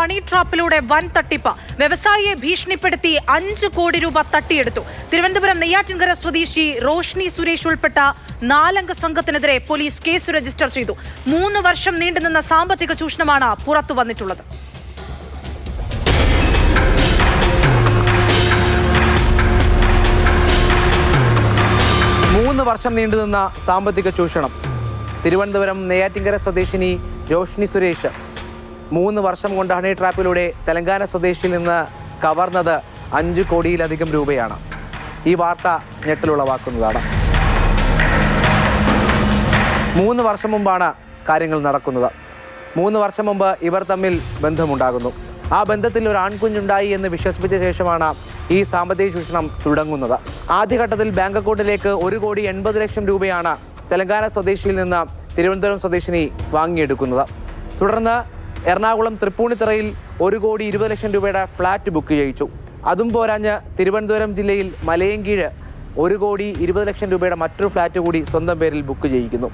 Honey ട്രാപ്പിലൂടെ വൻ തട്ടിപ്പ്. വ്യവസായിയെ ഭീഷണിപ്പെടുത്തി 5 കോടി രൂപ തട്ടിയെടുത്തു. തിരുവനന്തപുരം നെയ്യാറ്റിൻകര സ്വദേശി റോഷ്നി സുരേഷ് ഉൾപ്പെട്ട 4-അംഗ സംഘത്തിനെതിരെ പോലീസ് കേസ് രജിസ്റ്റർ ചെയ്തു. 3 വർഷം നീണ്ടുനിന്ന സാമ്പത്തിക ചൂഷണമാണ് പുറത്തു വന്നിട്ടുള്ളത്. വർഷം നീണ്ടുനിന്ന സാമ്പത്തിക ചൂഷണം. തിരുവനന്തപുരം നെയ്യാറ്റിൻകര സ്വദേശിനി റോഷ്നി സുരേഷ് 3 വർഷം കൊണ്ട് ഹണി ട്രാപ്പിലൂടെ തെലങ്കാന സ്വദേശിയിൽ നിന്ന് കവർന്നത് 5 കോടിയിലധികം രൂപയാണ്. ഈ വാർത്ത ഞെട്ടലുളവാക്കുന്നതാണ്. 3 വർഷം മുമ്പാണ് കാര്യങ്ങൾ നടക്കുന്നത്. 3 വർഷം മുമ്പ് ഇവർ തമ്മിൽ ബന്ധമുണ്ടാകുന്നു. ആ ബന്ധത്തിൽ ഒരു ആൺകുഞ്ഞുണ്ടായി എന്ന് വിശ്വസിപ്പിച്ച ശേഷമാണ് ഈ സാമ്പത്തിക ചൂഷണം തുടങ്ങുന്നത്. ആദ്യഘട്ടത്തിൽ ബാങ്ക് അക്കൗണ്ടിലേക്ക് 1,80,00,000 രൂപയാണ് തെലങ്കാന സ്വദേശിയിൽ നിന്ന് തിരുവനന്തപുരം സ്വദേശിനി വാങ്ങിയെടുക്കുന്നത്. തുടർന്ന് എറണാകുളം തൃപ്പൂണിത്തുറയിൽ 1,20,00,000 രൂപയുടെ ഫ്ലാറ്റ് ബുക്ക് ചെയ്യിച്ചു. അതും പോരാഞ്ഞ് തിരുവനന്തപുരം ജില്ലയിൽ മലയൻകീഴ് 1,20,00,000 രൂപയുടെ മറ്റൊരു ഫ്ലാറ്റ് കൂടി സ്വന്തം പേരിൽ ബുക്ക് ചെയ്യിക്കുന്നു.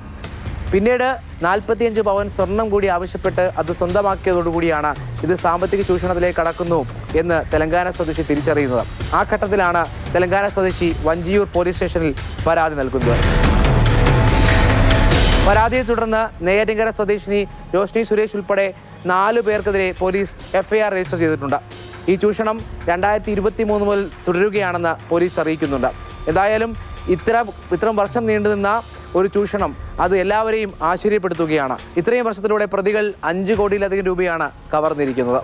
പിന്നീട് 45 പവൻ സ്വർണം കൂടി ആവശ്യപ്പെട്ട് അത് സ്വന്തമാക്കിയതോടുകൂടിയാണ് ഇത് സാമ്പത്തിക ചൂഷണത്തിലേക്ക് കടക്കുന്നു എന്ന് തെലങ്കാന സ്വദേശി തിരിച്ചറിയുന്നത്. ആ ഘട്ടത്തിലാണ് തെലങ്കാന സ്വദേശി വഞ്ചിയൂർ പോലീസ് സ്റ്റേഷനിൽ പരാതി നൽകുന്നത്. പരാതിയെ തുടർന്ന് നെയ്യാറ്റിൻകര സ്വദേശിനി റോഷ്നി സുരേഷ് ഉൾപ്പെടെ 4 പേർക്കെതിരെ പോലീസ് FIR രജിസ്റ്റർ ചെയ്തിട്ടുണ്ട്. ഈ ചൂഷണം 2023 മുതൽ തുടരുകയാണെന്ന് പോലീസ് അറിയിക്കുന്നുണ്ട്. എന്തായാലും ഇത്രയും വർഷം നീണ്ടുനിന്ന ഒരു ചൂഷണം അത് എല്ലാവരെയും ആശ്ചര്യപ്പെടുത്തുകയാണ്. ഇത്രയും വർഷത്തിലൂടെ പ്രതികൾ 5 കോടിയിലധികം രൂപയാണ് കവർന്നിരിക്കുന്നത്.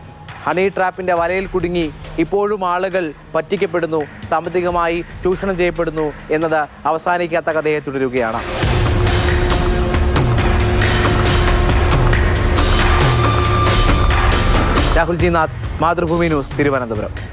ഹണി ട്രാപ്പിന്റെ വലയിൽ കുടുങ്ങി ഇപ്പോഴും ആളുകൾ പറ്റിക്കപ്പെടുന്നു, സാമ്പത്തികമായി ചൂഷണം ചെയ്യപ്പെടുന്നു എന്നത് അവസാനിക്കാത്ത കഥയെ തുടരുകയാണ്. Rahul G Nath, Mathrubhumi news, Thiruvananthapuram.